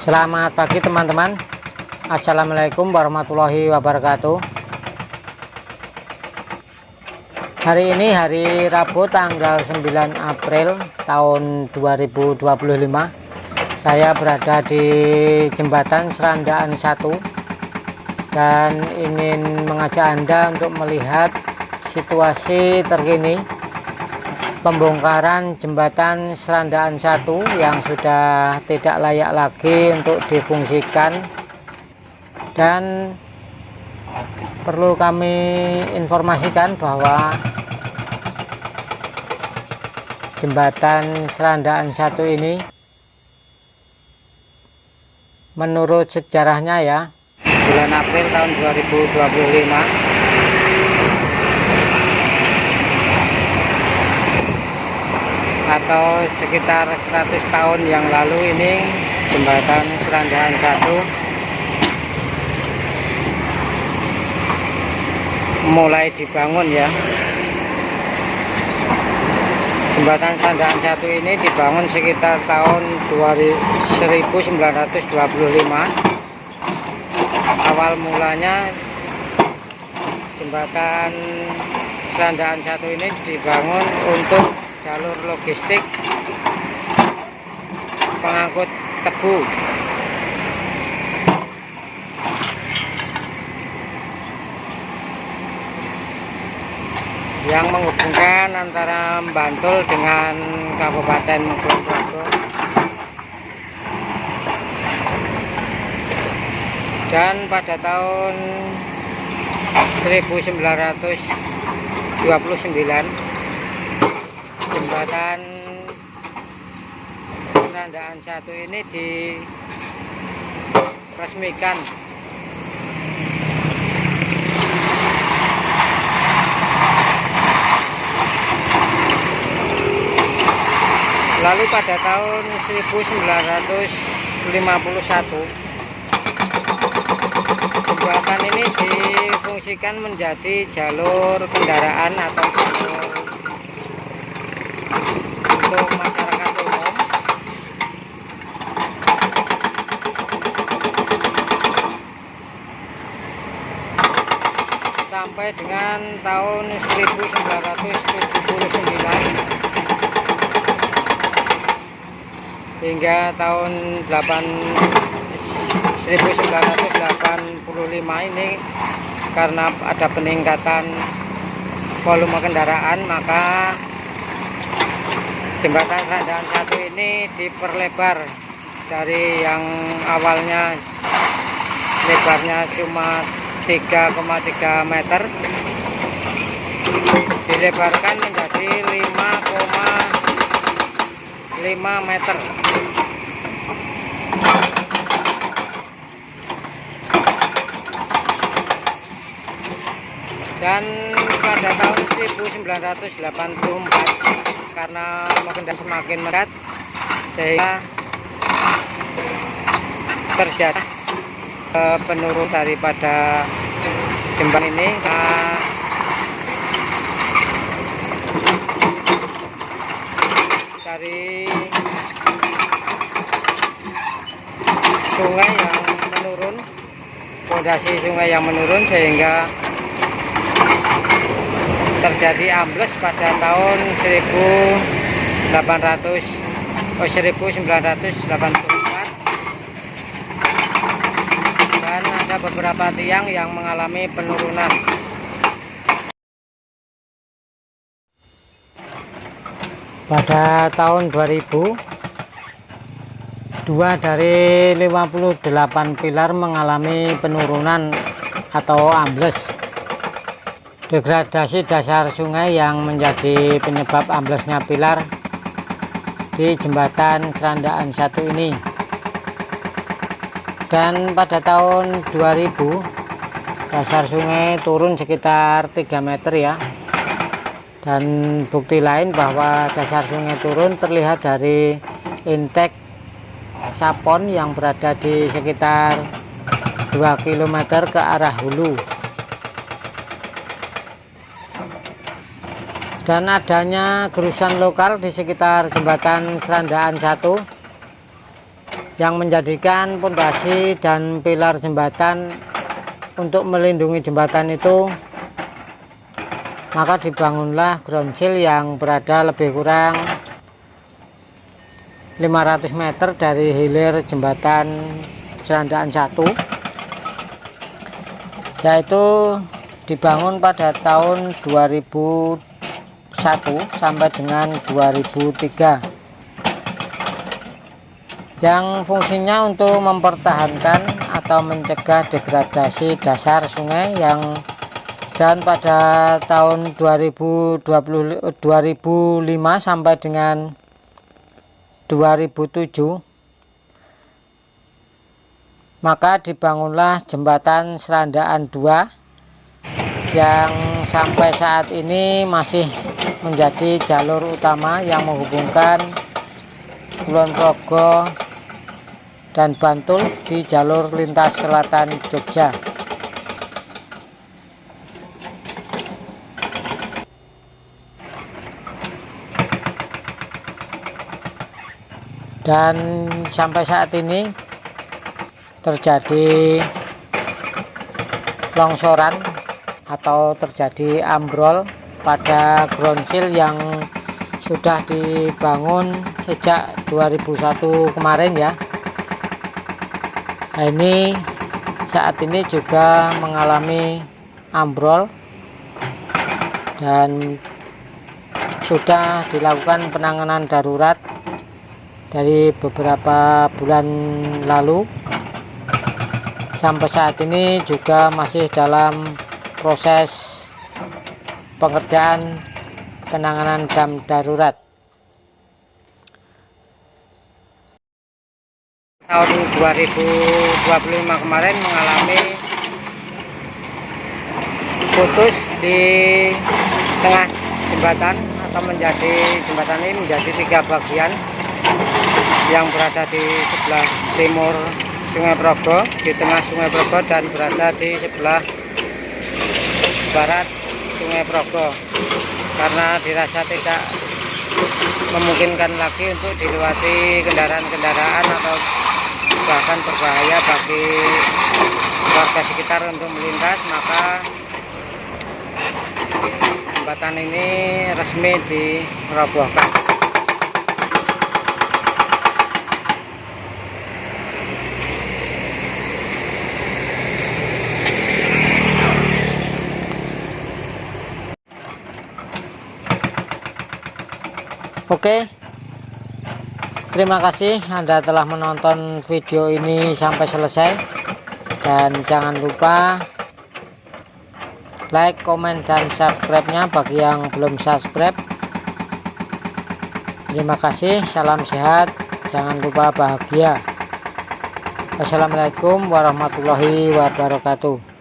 Selamat pagi teman-teman. Assalamualaikum warahmatullahi wabarakatuh. Hari ini hari Rabu tanggal 9 April tahun 2025. Saya berada di jembatan Serandaan 1 dan ingin mengajak Anda untuk melihat situasi terkini pembongkaran jembatan Serandaan 1 yang sudah tidak layak lagi untuk difungsikan. Dan perlu kami informasikan bahwa jembatan Serandaan 1 ini menurut sejarahnya ya, bulan April tahun 2025 atau sekitar 100 tahun yang lalu ini jembatan Serandaan 1 mulai dibangun ya. Jembatan Serandaan 1 ini dibangun sekitar tahun 1925. Awal mulanya jembatan Serandaan 1 ini dibangun untuk jalur logistik pengangkut tebu. Yang menghubungkan antara Bantul dengan Kabupaten Kulon Progo. Dan pada tahun 1929 jembatan Serandaan 1 ini diresmikan. Lalu pada tahun 1951 jembatan ini difungsikan menjadi jalur kendaraan atau jalur untuk masyarakat umum. Sampai dengan tahun 1979 hingga tahun 1985 ini, karena ada peningkatan volume kendaraan, maka jembatan Serandaan 1 ini diperlebar dari yang awalnya lebarnya cuma 3,3 meter dilebarkan menjadi 5,5 meter. Dan pada tahun 1984 karena kendaraan semakin meningkat sehingga terjadi penurunan daripada jembatan ini. Dari sungai yang menurun, pondasi sungai yang menurun, sehingga terjadi ambles pada tahun 1984 dan ada beberapa tiang yang mengalami penurunan. Pada tahun 2000, 2 dari 58 pilar mengalami penurunan atau ambles. Degradasi dasar sungai yang menjadi penyebab amblesnya pilar di jembatan Serandaan 1 ini. Dan pada tahun 2000 dasar sungai turun sekitar 3 meter ya. Dan bukti lain bahwa dasar sungai turun terlihat dari intek Sapon yang berada di sekitar 2 km ke arah hulu. Dan adanya gerusan lokal di sekitar jembatan Serandaan 1 yang menjadikan pondasi dan pilar jembatan. Untuk melindungi jembatan itu, maka dibangunlah ground shield yang berada lebih kurang 500 meter dari hilir jembatan Serandaan 1, yaitu dibangun pada tahun 2001 sampai dengan 2003, yang fungsinya untuk mempertahankan atau mencegah degradasi dasar sungai dan pada tahun 2005 sampai dengan 2007 maka dibangunlah jembatan Serandaan 2 yang sampai saat ini masih menjadi jalur utama yang menghubungkan Kulon Progo dan Bantul di jalur lintas selatan Jogja. Dan sampai saat ini terjadi longsoran atau terjadi ambrol pada ground shield yang sudah dibangun sejak 2001 kemarin ya. Nah, ini saat ini juga mengalami ambrol dan sudah dilakukan penanganan darurat dari beberapa bulan lalu. Sampai saat ini juga masih dalam proses pengerjaan penanganan dam darurat. Tahun 2025 kemarin mengalami putus di tengah jembatan, atau jembatan ini menjadi 3 bagian, yang berada di sebelah timur Sungai Progo, di tengah Sungai Progo, dan berada di sebelah barat Sungai Progo, karena dirasa tidak memungkinkan lagi untuk dilewati kendaraan-kendaraan atau bahkan berbahaya bagi warga sekitar untuk melintas, maka jembatan ini resmi dirobohkan. Oke, terima kasih Anda telah menonton video ini sampai selesai, dan jangan lupa like, komen, dan subscribe-nya bagi yang belum subscribe. Terima kasih, salam sehat, jangan lupa bahagia. Wassalamualaikum warahmatullahi wabarakatuh.